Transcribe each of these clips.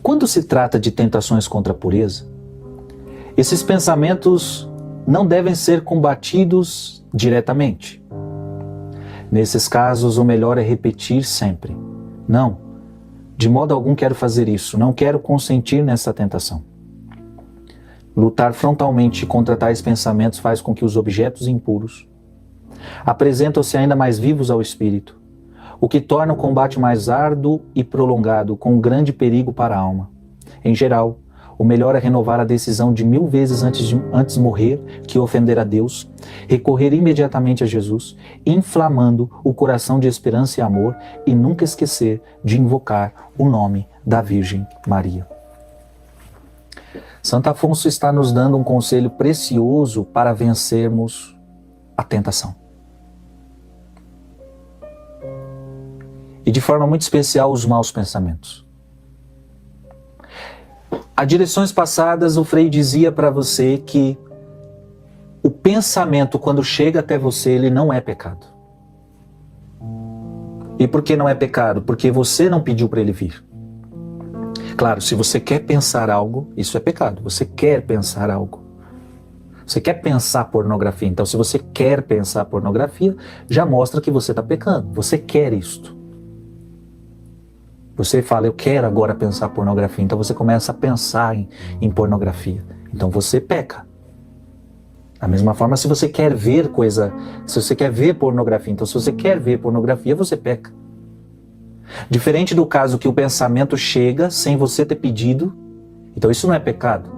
Quando se trata de tentações contra a pureza, esses pensamentos não devem ser combatidos diretamente. Nesses casos, o melhor é repetir sempre: não, de modo algum quero fazer isso, não quero consentir nessa tentação. Lutar frontalmente contra tais pensamentos faz com que os objetos impuros apresentam-se ainda mais vivos ao espírito, o que torna o combate mais árduo e prolongado, com grande perigo para a alma. Em geral, o melhor é renovar a decisão de 1000 vezes antes morrer que ofender a Deus, recorrer imediatamente a Jesus, inflamando o coração de esperança e amor, e nunca esquecer de invocar o nome da Virgem Maria. Santo Afonso está nos dando um conselho precioso para vencermos a tentação. E de forma muito especial os maus pensamentos. Há direções passadas, o Frei dizia para você que o pensamento, quando chega até você, ele não é pecado. E por que não é pecado? Porque você não pediu para ele vir. Claro, se você quer pensar algo, isso é pecado. Você quer pensar algo. Você quer pensar pornografia. Então, se você quer pensar pornografia, já mostra que você está pecando. Você quer isto. Você fala, eu quero agora pensar pornografia. Então você começa a pensar em pornografia. Então você peca. Da mesma forma, se você quer ver se você quer ver pornografia, então se você quer ver pornografia, você peca. Diferente do caso que o pensamento chega sem você ter pedido, então isso não é pecado.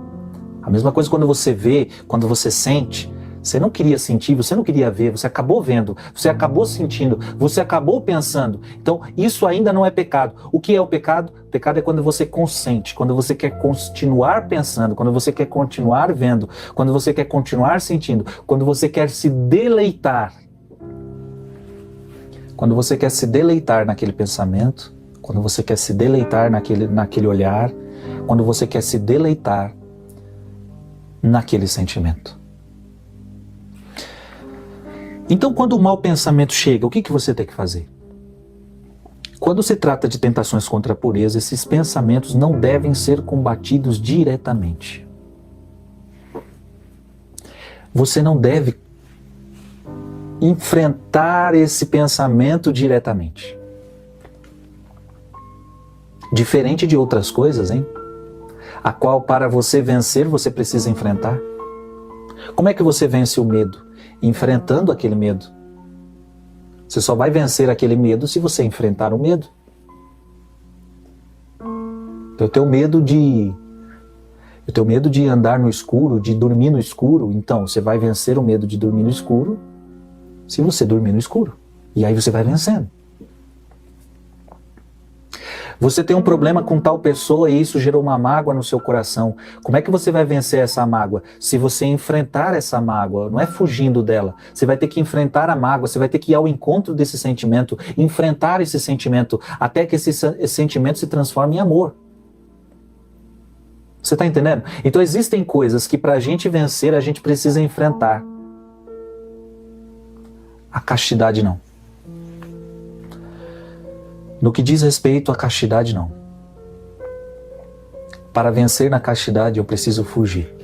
A mesma coisa quando você vê, quando você sente, você não queria sentir, você não queria ver, você acabou vendo, você acabou sentindo, você acabou pensando. Então, isso ainda não é pecado. O que é o pecado? O pecado é quando você consente, quando você quer continuar pensando, quando você quer continuar vendo, quando você quer continuar sentindo, quando você quer se deleitar. Quando você quer se deleitar naquele pensamento, quando você quer se deleitar naquele olhar, quando você quer se deleitar naquele sentimento. Então, quando o mau pensamento chega, o que você tem que fazer? Quando se trata de tentações contra a pureza, esses pensamentos não devem ser combatidos diretamente. Você não deve enfrentar esse pensamento diretamente. Diferente de outras coisas, hein? A qual, para você vencer, você precisa enfrentar. Como é que você vence o medo? Enfrentando aquele medo. Você só vai vencer aquele medo se você enfrentar o medo. Eu tenho medo de andar no escuro, de dormir no escuro. Então, você vai vencer o medo de dormir no escuro se você dormir no escuro. E aí você vai vencendo. Você tem um problema com tal pessoa e isso gerou uma mágoa no seu coração. Como é que você vai vencer essa mágoa? Se você enfrentar essa mágoa, não é fugindo dela. Você vai ter que enfrentar a mágoa, você vai ter que ir ao encontro desse sentimento, enfrentar esse sentimento, até que esse sentimento se transforme em amor. Você está entendendo? Então existem coisas que para a gente vencer, a gente precisa enfrentar. A castidade não. No que diz respeito à castidade, não. Para vencer na castidade, eu preciso fugir.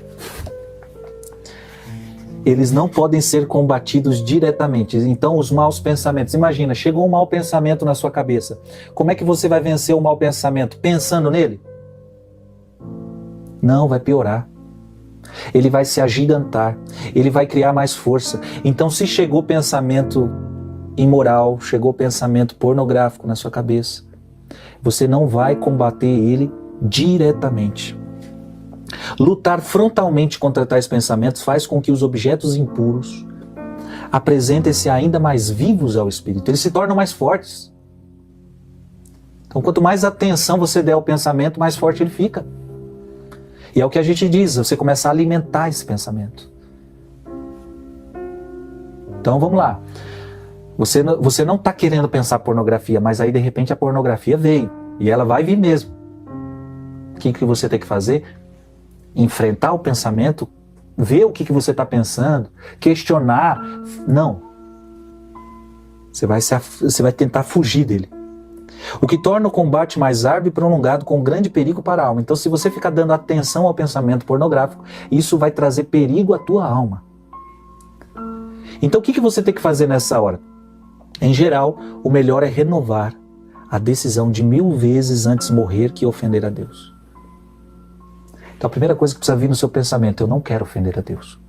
Eles não podem ser combatidos diretamente. Então, os maus pensamentos. Imagina, chegou um mau pensamento na sua cabeça. Como é que você vai vencer o mau pensamento? Pensando nele? Não, vai piorar. Ele vai se agigantar. Ele vai criar mais força. Então, se chegou pensamento imoral, chegou pensamento pornográfico na sua cabeça, você não vai combater ele diretamente. Lutar frontalmente contra tais pensamentos faz com que os objetos impuros apresentem-se ainda mais vivos ao espírito, eles se tornam mais fortes. Então, quanto mais atenção você der ao pensamento, mais forte ele fica. E é o que a gente diz, você começa a alimentar esse pensamento. Então, vamos lá. Você não está querendo pensar pornografia, mas aí de repente a pornografia veio. E ela vai vir mesmo. O que você tem que fazer? Enfrentar o pensamento, ver o que você está pensando, questionar. Não. Você vai tentar fugir dele. o que torna o combate mais árduo e prolongado com grande perigo para a alma. Então, se você ficar dando atenção ao pensamento pornográfico, isso vai trazer perigo à tua alma. Então, o que você tem que fazer nessa hora? Em geral, o melhor é renovar a decisão de 1000 vezes antes morrer que ofender a Deus. Então, a primeira coisa que precisa vir no seu pensamento: eu não quero ofender a Deus.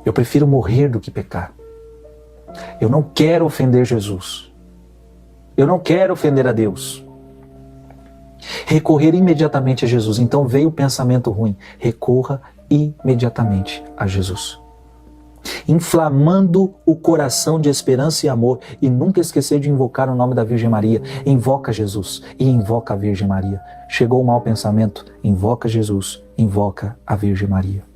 Eu prefiro morrer do que pecar. Eu não quero ofender Jesus. Eu não quero ofender a Deus. Recorrer imediatamente a Jesus. Então veio o pensamento ruim. Recorra imediatamente a Jesus. Inflamando o coração de esperança e amor. E nunca esquecer de invocar o nome da Virgem Maria. Invoca Jesus e invoca a Virgem Maria. Chegou o mau pensamento? Invoca Jesus, invoca a Virgem Maria.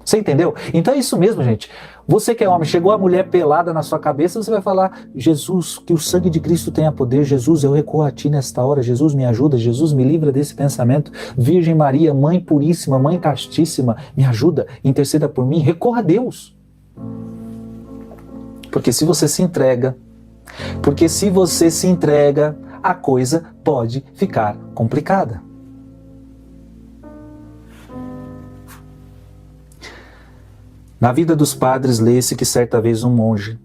Você entendeu? Então é isso mesmo, gente. Você que é homem, chegou a mulher pelada na sua cabeça, você vai falar: Jesus, que o sangue de Cristo tenha poder. Jesus, eu recorro a Ti nesta hora. Jesus, me ajuda. Jesus, me livra desse pensamento. Virgem Maria, Mãe puríssima, Mãe castíssima, me ajuda, interceda por mim. Recorra a Deus. Porque se você se entrega, a coisa pode ficar complicada. Na vida dos padres, lê-se que certa vez um monge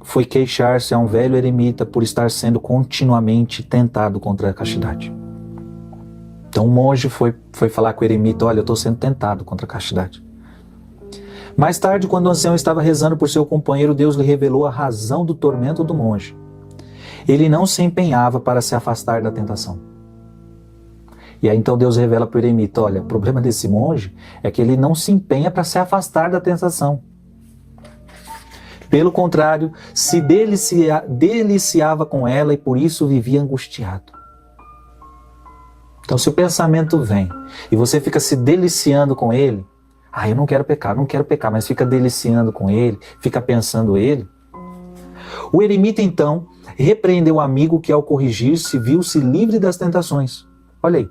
foi queixar-se a um velho eremita por estar sendo continuamente tentado contra a castidade. Então um monge foi falar com o eremita: olha, eu estou sendo tentado contra a castidade. Mais tarde, quando o ancião estava rezando por seu companheiro, Deus lhe revelou a razão do tormento do monge. Ele não se empenhava para se afastar da tentação. E aí então Deus revela para o eremita: olha, o problema desse monge é que ele não se empenha para se afastar da tentação. Pelo contrário, se deliciava com ela e por isso vivia angustiado. Então se o pensamento vem e você fica se deliciando com ele, eu não quero pecar, mas fica deliciando com ele, fica pensando ele. O eremita então repreendeu o amigo que ao corrigir-se viu-se livre das tentações. Olha aí.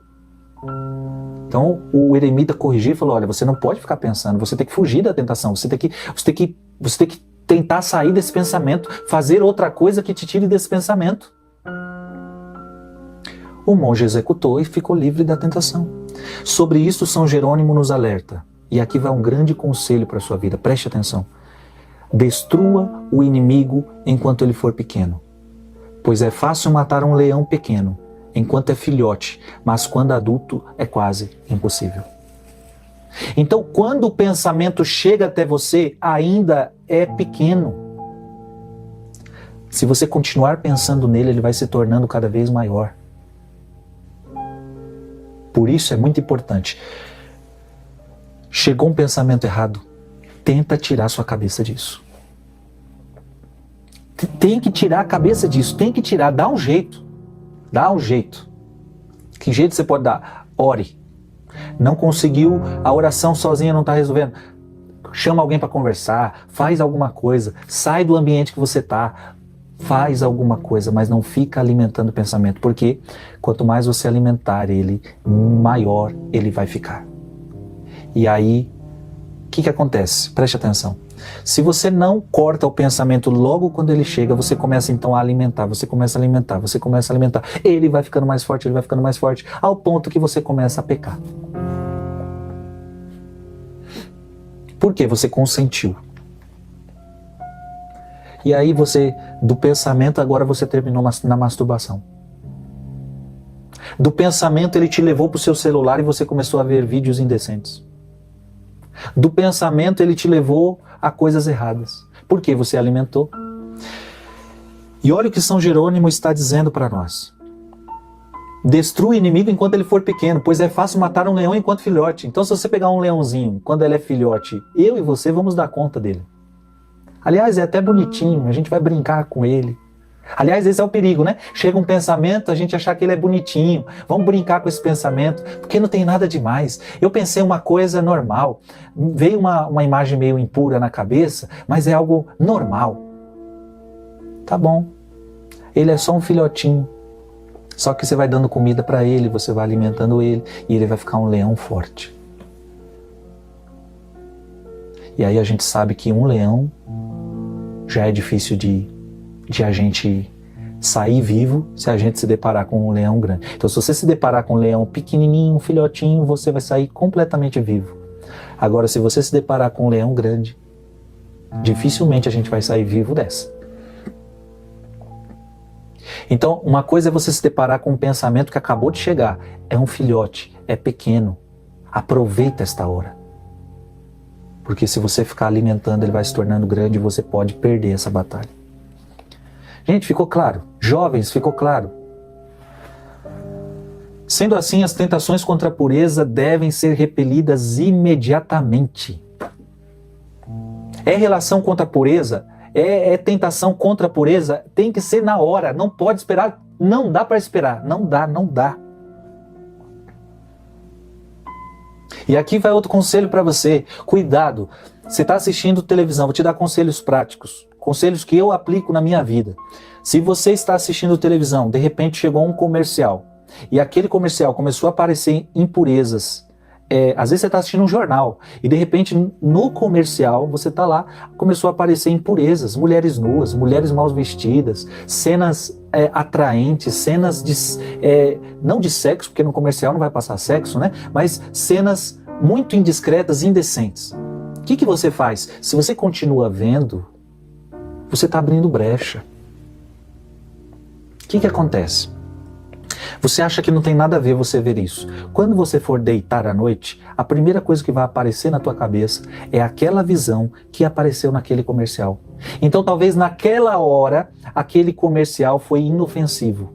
Então o eremita corrigiu e falou: olha, você não pode ficar pensando, você tem que fugir da tentação, você tem que tentar sair desse pensamento, fazer outra coisa que te tire desse pensamento. O monge executou e ficou livre da tentação. Sobre isso São Jerônimo nos alerta, e aqui vai um grande conselho para a sua vida, preste atenção: destrua o inimigo enquanto ele for pequeno, pois é fácil matar um leão pequeno enquanto é filhote, mas quando adulto é quase impossível. Então, quando o pensamento chega até você, ainda é pequeno. Se você continuar pensando nele, ele vai se tornando cada vez maior. Por isso é muito importante. Chegou um pensamento errado, tenta tirar sua cabeça disso. Tem que tirar a cabeça disso, tem que tirar, dá um jeito. Dá um jeito. Que jeito você pode dar? Ore. Não conseguiu, a oração sozinha não está resolvendo. Chama alguém para conversar, faz alguma coisa, sai do ambiente que você está, faz alguma coisa, mas não fica alimentando o pensamento, porque quanto mais você alimentar ele, maior ele vai ficar. E aí, o que acontece? Preste atenção. Se você não corta o pensamento logo quando ele chega, você começa então a alimentar, você começa a alimentar, ele vai ficando mais forte, ao ponto que você começa a pecar. Por quê? Você consentiu. E aí do pensamento agora você terminou na masturbação. Do pensamento ele te levou para o seu celular e você começou a ver vídeos indecentes. Do pensamento ele te levou a coisas erradas. Por quê? Você alimentou. E olha o que São Jerônimo está dizendo para nós. Destrua o inimigo enquanto ele for pequeno, pois é fácil matar um leão enquanto filhote. Então se você pegar um leãozinho, quando ele é filhote, eu e você vamos dar conta dele. Aliás, é até bonitinho, a gente vai brincar com ele. Aliás, esse é o perigo, né? Chega um pensamento, a gente achar que ele é bonitinho. Vamos brincar com esse pensamento, porque não tem nada demais. Eu pensei uma coisa normal. Veio uma imagem meio impura na cabeça, mas é algo normal. Tá bom. Ele é só um filhotinho. Só que você vai dando comida para ele, você vai alimentando ele, e ele vai ficar um leão forte. E aí a gente sabe que um leão já é difícil de a gente sair vivo se a gente se deparar com um leão grande. Então, se você se deparar com um leão pequenininho, um filhotinho, você vai sair completamente vivo. Agora, se você se deparar com um leão grande, dificilmente a gente vai sair vivo dessa. Então, uma coisa é você se deparar com um pensamento que acabou de chegar. É um filhote, é pequeno. Aproveita esta hora. Porque se você ficar alimentando, ele vai se tornando grande e você pode perder essa batalha. Gente, ficou claro? Jovens, ficou claro? Sendo assim, as tentações contra a pureza devem ser repelidas imediatamente. É relação contra a pureza? É tentação contra a pureza? Tem que ser na hora, não pode esperar, não dá para esperar, não dá. E aqui vai outro conselho para você, cuidado, você está assistindo televisão, vou te dar conselhos práticos, conselhos que eu aplico na minha vida. Se você está assistindo televisão, de repente chegou um comercial, e aquele comercial começou a aparecer impurezas, às vezes você está assistindo um jornal e de repente no comercial você está lá, começou a aparecer impurezas, mulheres nuas, mulheres mal vestidas, cenas atraentes, cenas não de sexo, porque no comercial não vai passar sexo, né? Mas cenas muito indiscretas, indecentes. O que você faz? Se você continua vendo, você está abrindo brecha. O que acontece? Você acha que não tem nada a ver você ver isso. Quando você for deitar à noite, a primeira coisa que vai aparecer na tua cabeça é aquela visão que apareceu naquele comercial. Então talvez naquela hora, aquele comercial foi inofensivo.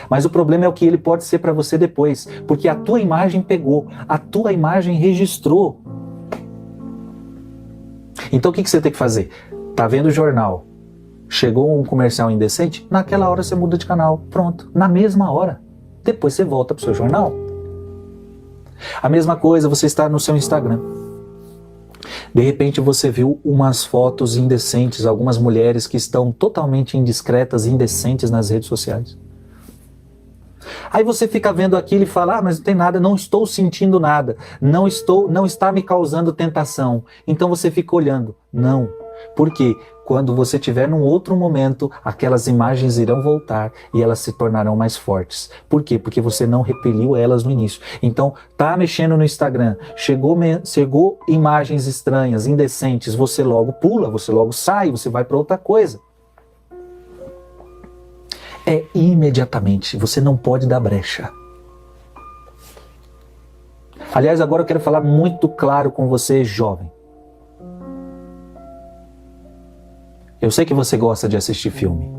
Mas o problema é o que ele pode ser para você depois, porque a tua imagem pegou, a tua imagem registrou. Então o que você tem que fazer? Tá vendo o jornal, chegou um comercial indecente, naquela hora você muda de canal, pronto, na mesma hora. Depois você volta para o seu jornal. A mesma coisa, você está no seu Instagram. De repente você viu umas fotos indecentes, algumas mulheres que estão totalmente indiscretas, indecentes nas redes sociais. Aí você fica vendo aquilo e fala, mas não tem nada, não estou sentindo nada, não está me causando tentação. Então você fica olhando. Não. Por quê? Quando você estiver num outro momento, aquelas imagens irão voltar e elas se tornarão mais fortes. Por quê? Porque você não repeliu elas no início. Então, tá mexendo no Instagram, chegou imagens estranhas, indecentes, você logo pula, você logo sai, você vai para outra coisa. É imediatamente, você não pode dar brecha. Aliás, agora eu quero falar muito claro com você, jovem. Eu sei que você gosta de assistir filme.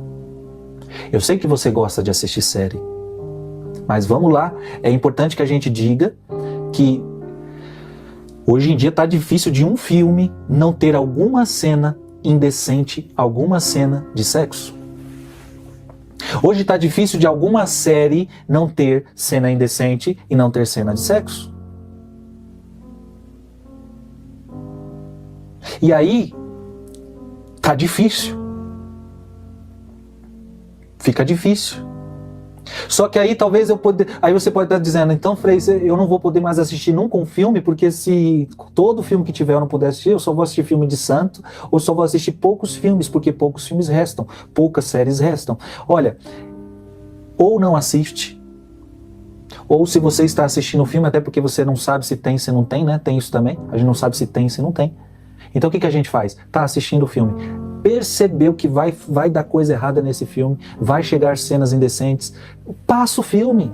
Eu sei que você gosta de assistir série. Mas vamos lá, é importante que a gente diga que hoje em dia está difícil de um filme não ter alguma cena indecente, alguma cena de sexo. Hoje está difícil de alguma série não ter cena indecente e não ter cena de sexo. E aí, tá difícil. Fica difícil. Só que aí talvez aí você pode estar dizendo, então Frei, eu não vou poder mais assistir nunca um filme, porque se todo filme que tiver eu não puder assistir, eu só vou assistir filme de santo, ou só vou assistir poucos filmes, porque poucos filmes restam, poucas séries restam. Olha, ou não assiste, ou se você está assistindo o filme, até porque você não sabe se tem, se não tem, né? Tem isso também, a gente não sabe se tem, se não tem. Então o que a gente faz? Tá assistindo o filme, percebeu que vai dar coisa errada nesse filme, vai chegar cenas indecentes, passa o filme.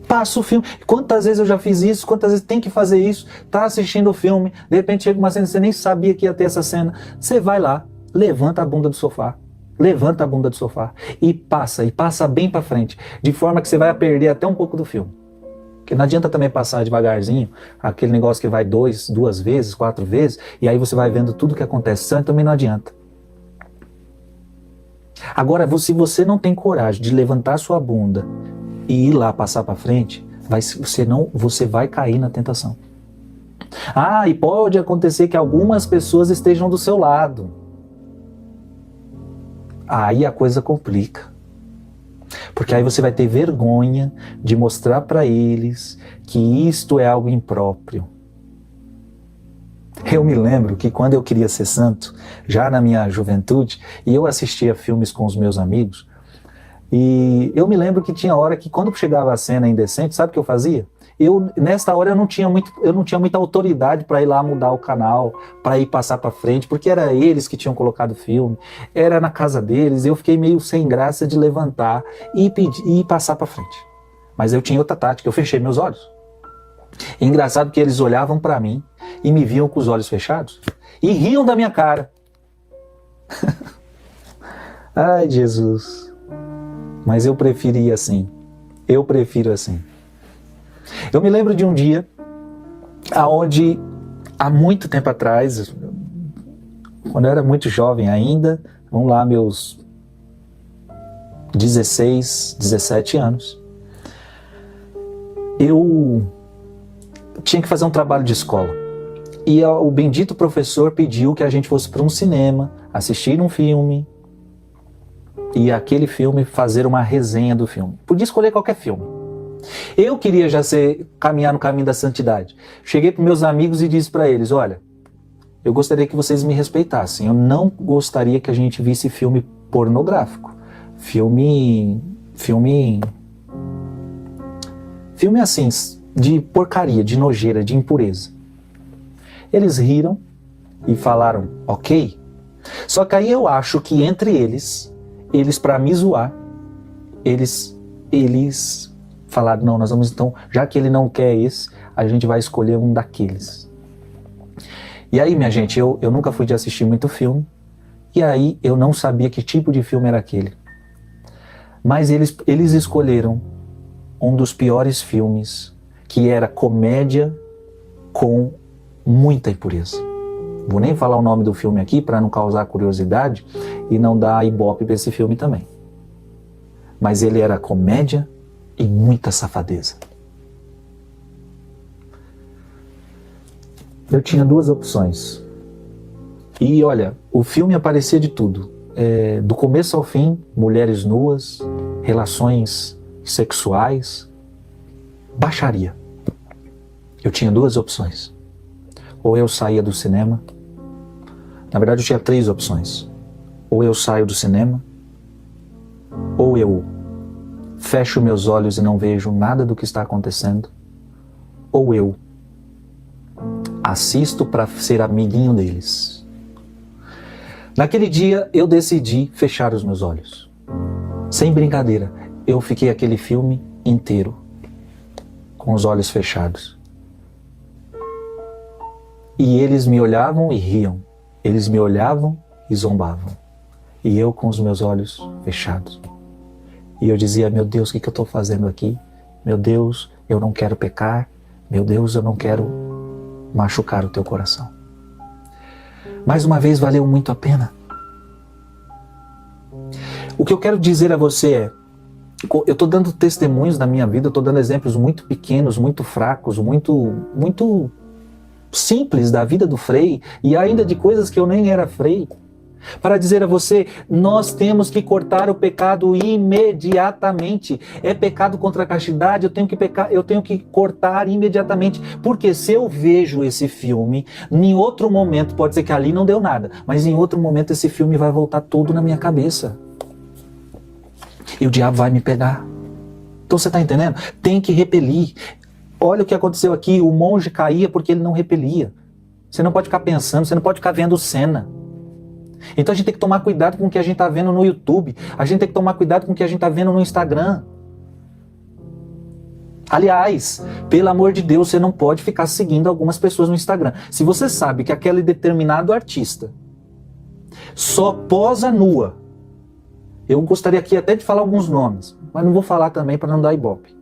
Passa o filme. Quantas vezes eu já fiz isso, quantas vezes tem que fazer isso, tá assistindo o filme, de repente chega uma cena, você nem sabia que ia ter essa cena, você vai lá, levanta a bunda do sofá, e passa bem pra frente, de forma que você vai perder até um pouco do filme. Porque não adianta também passar devagarzinho, aquele negócio que vai 2 vezes, 4 vezes, e aí você vai vendo tudo o que acontece. Isso também não adianta. Agora, se você não tem coragem de levantar sua bunda e ir lá passar para frente, você vai cair na tentação. Ah, e pode acontecer que algumas pessoas estejam do seu lado. Aí a coisa complica. Porque aí você vai ter vergonha de mostrar para eles que isto é algo impróprio. Eu me lembro que quando eu queria ser santo, já na minha juventude, e eu assistia filmes com os meus amigos, e eu me lembro que tinha hora que quando chegava a cena indecente, sabe o que eu fazia? Nesta hora eu não tinha muita autoridade para ir lá mudar o canal, para ir passar para frente, porque era eles que tinham colocado o filme, era na casa deles, eu fiquei meio sem graça de levantar e passar para frente. Mas eu tinha outra tática, eu fechei meus olhos. E engraçado que eles olhavam para mim e me viam com os olhos fechados e riam da minha cara. Ai, Jesus. Mas eu preferia assim. Eu prefiro assim. Eu me lembro de um dia aonde, há muito tempo atrás, quando eu era muito jovem ainda, vamos lá, meus 16, 17 anos, eu tinha que fazer um trabalho de escola. E o bendito professor pediu que a gente fosse para um cinema, assistir um filme, e aquele filme fazer uma resenha do filme. Podia escolher qualquer filme. Eu queria já caminhar no caminho da santidade. Cheguei para meus amigos e disse para eles, olha, eu gostaria que vocês me respeitassem. Eu não gostaria que a gente visse filme pornográfico. Filme assim, de porcaria, de nojeira, de impureza. Eles riram e falaram, ok. Só que aí eu acho que entre eles para me zoar, eles falaram, não, nós vamos então, já que ele não quer esse, a gente vai escolher um daqueles. E aí, minha gente, eu nunca fui de assistir muito filme, e aí eu não sabia que tipo de filme era aquele. Mas eles escolheram um dos piores filmes, que era comédia com muita impureza. Vou nem falar o nome do filme aqui para não causar curiosidade e não dar ibope para esse filme também. Mas ele era comédia e muita safadeza. Eu tinha duas opções. E olha, o filme aparecia de tudo. Do começo ao fim, mulheres nuas, relações sexuais, baixaria. Eu tinha duas opções. Ou eu saía do cinema. Na verdade, eu tinha três opções. Ou eu saio do cinema, ou eu fecho meus olhos e não vejo nada do que está acontecendo, ou eu assisto para ser amiguinho deles. Naquele dia, eu decidi fechar os meus olhos. Sem brincadeira, eu fiquei aquele filme inteiro com os olhos fechados. E eles me olhavam e riam. Eles me olhavam e zombavam. E eu com os meus olhos fechados. E eu dizia, meu Deus, o que eu estou fazendo aqui? Meu Deus, eu não quero pecar. Meu Deus, eu não quero machucar o teu coração. Mais uma vez, valeu muito a pena. O que eu quero dizer a você é, eu estou dando testemunhos da minha vida, eu estou dando exemplos muito pequenos, muito fracos, muito simples da vida do Frei, e ainda de coisas que eu nem era Frei, para dizer a você, nós temos que cortar o pecado imediatamente. É pecado contra a castidade, eu tenho que cortar imediatamente, porque se eu vejo esse filme, em outro momento, pode ser que ali não deu nada, mas em outro momento esse filme vai voltar todo na minha cabeça. E o diabo vai me pegar. Então você está entendendo? Tem que repelir. Olha o que aconteceu aqui, o monge caía porque ele não repelia. Você não pode ficar pensando, você não pode ficar vendo cena. Então a gente tem que tomar cuidado com o que a gente está vendo no YouTube. A gente tem que tomar cuidado com o que a gente está vendo no Instagram. Aliás, pelo amor de Deus, você não pode ficar seguindo algumas pessoas no Instagram. Se você sabe que aquele determinado artista só posa nua, eu gostaria aqui até de falar alguns nomes, mas não vou falar também para não dar ibope.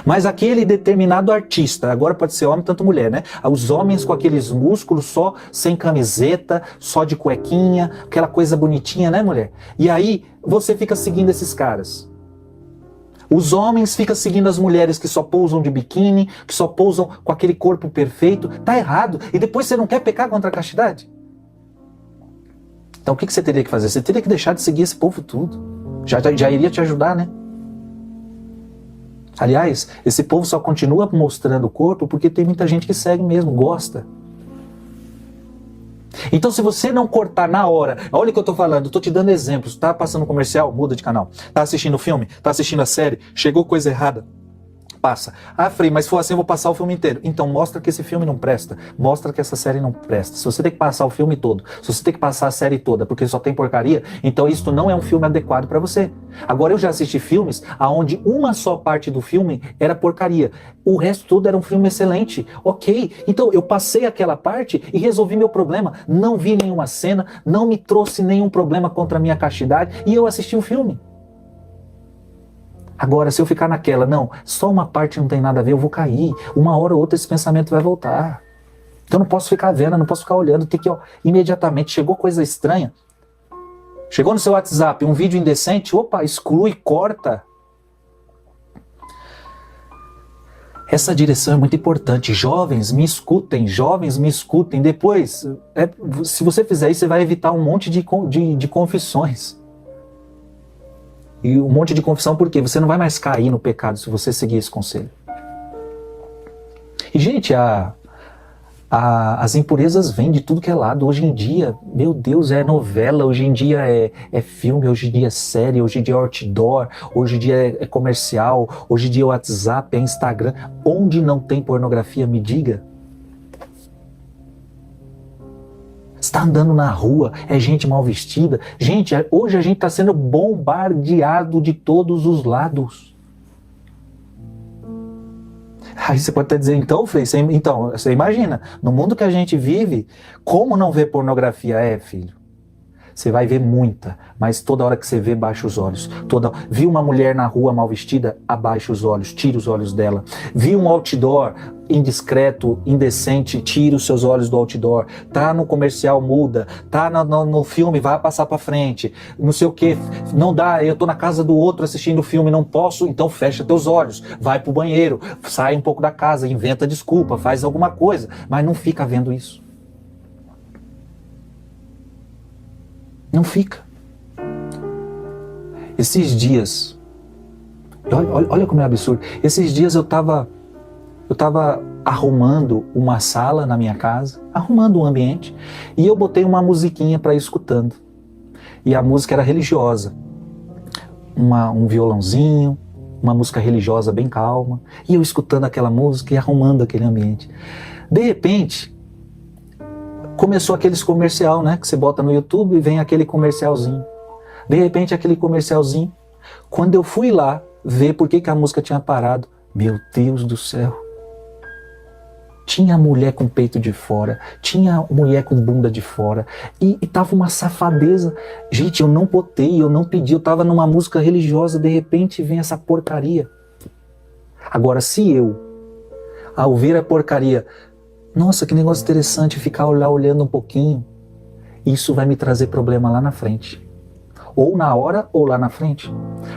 Mas aquele determinado artista, agora pode ser homem, tanto mulher, né? Os homens com aqueles músculos só, sem camiseta, só de cuequinha, aquela coisa bonitinha, né, mulher? E aí, você fica seguindo esses caras. Os homens ficam seguindo as mulheres que só pousam de biquíni, que só pousam com aquele corpo perfeito. Tá errado. E depois você não quer pecar contra a castidade? Então o que você teria que fazer? Você teria que deixar de seguir esse povo tudo. Já iria te ajudar, né? Aliás, esse povo só continua mostrando o corpo porque tem muita gente que segue mesmo, gosta. Então, se você não cortar na hora, olha o que eu tô falando, eu tô te dando exemplos, tá passando comercial, muda de canal, tá assistindo filme, tá assistindo a série, chegou coisa errada, passa. Ah, Frei, mas se for assim eu vou passar o filme inteiro. Então mostra que esse filme não presta, mostra que essa série não presta. Se você tem que passar o filme todo, se você tem que passar a série toda porque só tem porcaria, então isso não é um filme adequado para você. Agora eu já assisti filmes onde uma só parte do filme era porcaria, o resto todo era um filme excelente. Ok, então eu passei aquela parte e resolvi meu problema, não vi nenhuma cena, não me trouxe nenhum problema contra a minha castidade e eu assisti o filme. Agora, se eu ficar naquela, não, só uma parte não tem nada a ver, eu vou cair. Uma hora ou outra esse pensamento vai voltar. Então eu não posso ficar vendo, não posso ficar olhando, tem que, imediatamente, chegou coisa estranha. Chegou no seu WhatsApp um vídeo indecente, opa, exclui, corta. Essa direção é muito importante. Jovens, me escutem, Depois, se você fizer isso, você vai evitar um monte de confissões. E um monte de confissão, por quê? Você não vai mais cair no pecado se você seguir esse conselho. E, gente, as impurezas vêm de tudo que é lado. Hoje em dia, meu Deus, é novela, hoje em dia é filme, hoje em dia é série, hoje em dia é outdoor, hoje em dia é comercial, hoje em dia é WhatsApp, é Instagram. Onde não tem pornografia, me diga. Está andando na rua, é gente mal vestida. Gente, hoje a gente está sendo bombardeado de todos os Aí você pode até dizer, então, Frei, você imagina, no mundo que a gente vive, como não ver pornografia? Filho, você vai ver muita, mas toda hora que você vê, baixa os olhos. Viu uma mulher na rua mal vestida? Abaixa os olhos, tira os olhos dela. Viu um outdoor indiscreto, indecente? Tira os seus olhos do outdoor. Tá no comercial, muda. Tá no filme, vai passar pra frente. Não sei o que, não dá, eu tô na casa do outro assistindo o filme, não posso, então fecha teus olhos. Vai pro banheiro, sai um pouco da casa, inventa desculpa, faz alguma coisa, mas não fica vendo isso. Não fica. Esses dias, olha como é absurdo. Esses dias eu tava arrumando uma sala na minha casa, arrumando um ambiente, e eu botei uma musiquinha para ir escutando. E a música era religiosa. Um violãozinho, uma música religiosa bem calma, e eu escutando aquela música e arrumando aquele ambiente. De repente, começou aqueles comercial, né? Que você bota no YouTube e vem aquele comercialzinho. De repente, aquele comercialzinho. Quando eu fui lá ver por que a música tinha parado, meu Deus do céu. Tinha mulher com peito de fora, tinha mulher com bunda de fora, e tava uma safadeza. Gente, eu não botei, eu não pedi, eu tava numa música religiosa, de repente vem essa porcaria. Agora, se eu, ao ver a porcaria, nossa, que negócio interessante, ficar lá olhando um pouquinho, isso vai me trazer problema lá na frente. Ou na hora, ou lá na frente.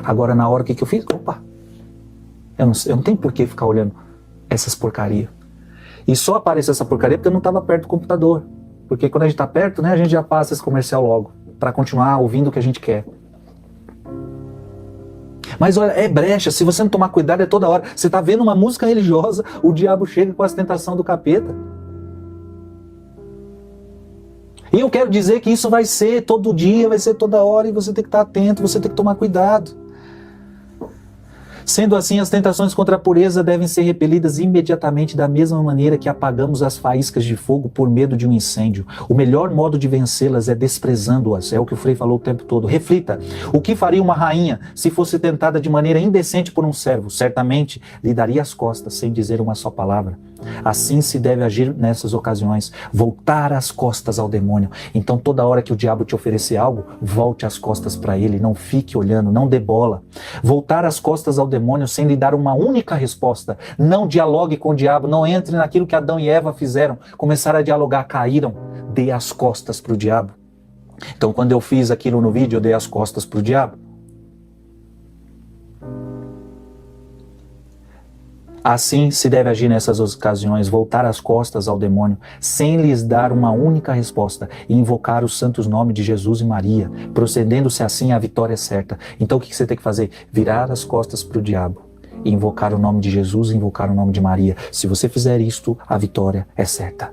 Agora, na hora, o que eu fiz? Opa! Eu não tenho por que ficar olhando essas porcarias. E só apareceu essa porcaria porque eu não estava perto do computador. Porque quando a gente está perto, né, a gente já passa esse comercial logo, para continuar ouvindo o que a gente quer. Mas olha, é brecha, se você não tomar cuidado é toda hora. Você está vendo uma música religiosa, o diabo chega com as tentações do capeta. E eu quero dizer que isso vai ser todo dia, vai ser toda hora, e você tem que estar atento, você tem que tomar cuidado. Sendo assim, as tentações contra a pureza devem ser repelidas imediatamente da mesma maneira que apagamos as faíscas de fogo por medo de um incêndio. O melhor modo de vencê-las é desprezando-as, é o que o Frei falou o tempo todo. Reflita, o que faria uma rainha se fosse tentada de maneira indecente por um servo? Certamente lhe daria as costas sem dizer uma só palavra. Assim se deve agir nessas ocasiões, voltar as costas ao demônio. Então toda hora que o diabo te oferecer algo, volte as costas para ele, não fique olhando, não dê bola. Voltar as costas ao demônio sem lhe dar uma única resposta. Não dialogue com o diabo, não entre naquilo que Adão e Eva fizeram, começaram a dialogar, caíram, dê as costas para o diabo. Então quando eu fiz aquilo no vídeo, eu dei as costas para o diabo. Assim se deve agir nessas ocasiões, voltar as costas ao demônio, sem lhes dar uma única resposta, e invocar os santos nomes de Jesus e Maria, procedendo-se assim a vitória certa. Então o que você tem que fazer? Virar as costas para o diabo, e invocar o nome de Jesus e invocar o nome de Maria. Se você fizer isto, a vitória é certa.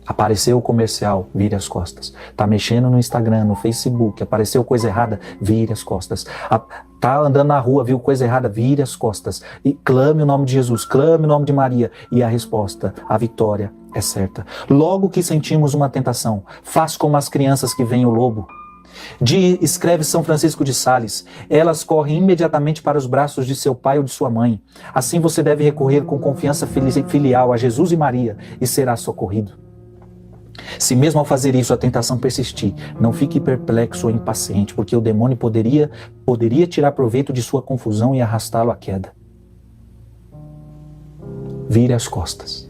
Apareceu o comercial, vire as costas. Tá mexendo no Instagram, no Facebook, apareceu coisa errada, vire as costas. Tá andando na rua, viu coisa errada, vire as costas. E clame o nome de Jesus, clame o nome de Maria. E a resposta, a vitória é certa. Logo que sentimos uma tentação, faz como as crianças que veem o lobo. Escreve São Francisco de Sales, elas correm imediatamente para os braços de seu pai ou de sua mãe. Assim você deve recorrer com confiança filial a Jesus e Maria e será socorrido. Se mesmo ao fazer isso a tentação persistir, não fique perplexo ou impaciente, porque o demônio poderia tirar proveito de sua confusão e arrastá-lo à queda. Vire as costas.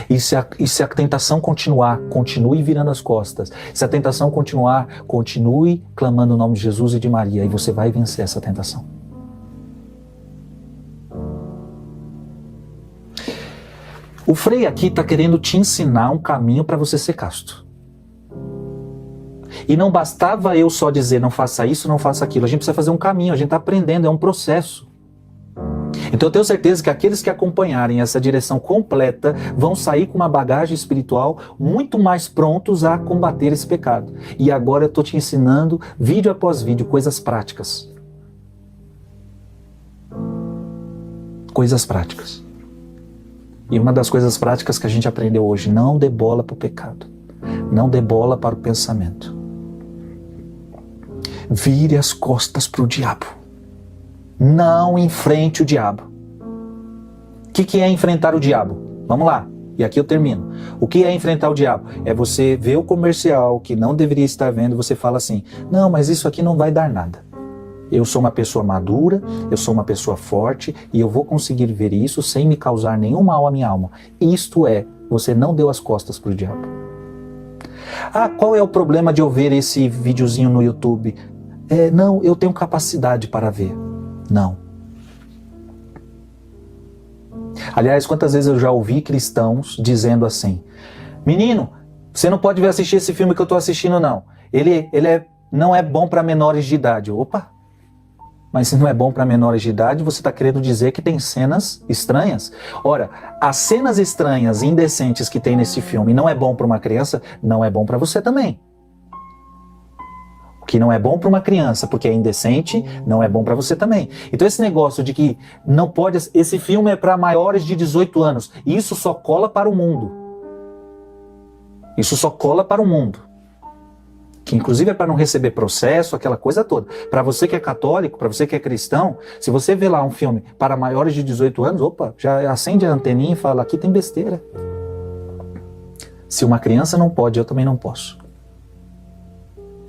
E se a tentação continuar, continue virando as costas. Se a tentação continuar, continue clamando o nome de Jesus e de Maria, e você vai vencer essa tentação. O Frei aqui está querendo te ensinar um caminho para você ser casto. E não bastava eu só dizer não faça isso, não faça aquilo. A gente precisa fazer um caminho, a gente está aprendendo, é um processo. Então eu tenho certeza que aqueles que acompanharem essa direção completa vão sair com uma bagagem espiritual muito mais prontos a combater esse pecado. E agora eu estou te ensinando, vídeo após vídeo, coisas práticas. Coisas práticas. E uma das coisas práticas que a gente aprendeu hoje, não dê bola para o pecado. Não dê bola para o pensamento. Vire as costas para o diabo. Não enfrente o diabo. O que é enfrentar o diabo? Vamos lá, e aqui eu termino. O que é enfrentar o diabo? É você ver o comercial que não deveria estar vendo, você fala assim, não, mas isso aqui não vai dar nada. Eu sou uma pessoa madura, eu sou uma pessoa forte e eu vou conseguir ver isso sem me causar nenhum mal à minha alma. Isto é, você não deu as costas para o diabo. Ah, qual é o problema de eu ver esse videozinho no YouTube? Não, eu tenho capacidade para ver. Não. Aliás, quantas vezes eu já ouvi cristãos dizendo assim, menino, você não pode assistir esse filme que eu estou assistindo não. Ele não é bom para menores de idade. Opa! Mas se não é bom para menores de idade, você está querendo dizer que tem cenas estranhas? Ora, as cenas estranhas e indecentes que tem nesse filme não é bom para uma criança, não é bom para você também. O que não é bom para uma criança, porque é indecente, não é bom para você também. Então esse negócio de que não pode, esse filme é para maiores de 18 anos, isso só cola para o mundo. Isso só cola para o mundo. Que inclusive é para não receber processo, aquela coisa toda. Para você que é católico, para você que é cristão, se você vê lá um filme para maiores de 18 anos, opa, já acende a anteninha e fala, aqui tem besteira. Se uma criança não pode, eu também não posso.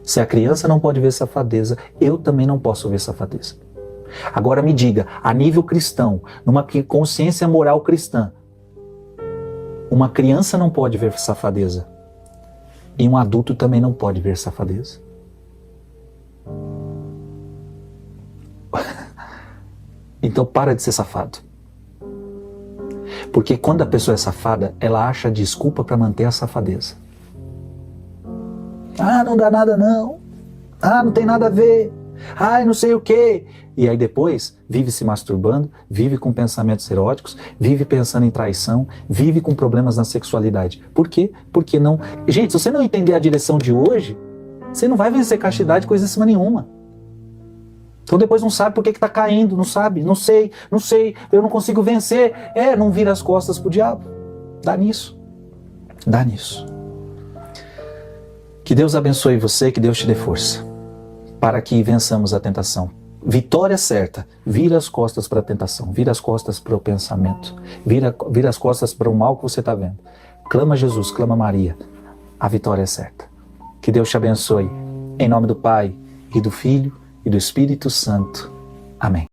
Se a criança não pode ver safadeza, eu também não posso ver safadeza. Agora me diga, a nível cristão, numa consciência moral cristã, uma criança não pode ver safadeza. E um adulto também não pode ver safadeza. Então para de ser safado. Porque quando a pessoa é safada, ela acha desculpa para manter a safadeza. Ah, não dá nada não. Ah, não tem nada a ver. Ah, não sei o quê. E aí depois vive se masturbando, vive com pensamentos eróticos, vive pensando em traição, vive com problemas na sexualidade. Por quê? Porque não... Gente, se você não entender a direção de hoje, você não vai vencer castidade coisa em cima nenhuma. Então depois não sabe por que está caindo, não sabe, não sei, eu não consigo vencer. Não vira as costas pro diabo. Dá nisso. Dá nisso. Que Deus abençoe você, que Deus te dê força, para que vençamos a tentação. Vitória certa, vira as costas para a tentação, vira as costas para o pensamento, vira as costas para o mal que você está vendo. Clama Jesus, clama Maria, a vitória é certa. Que Deus te abençoe, em nome do Pai, e do Filho, e do Espírito Santo. Amém.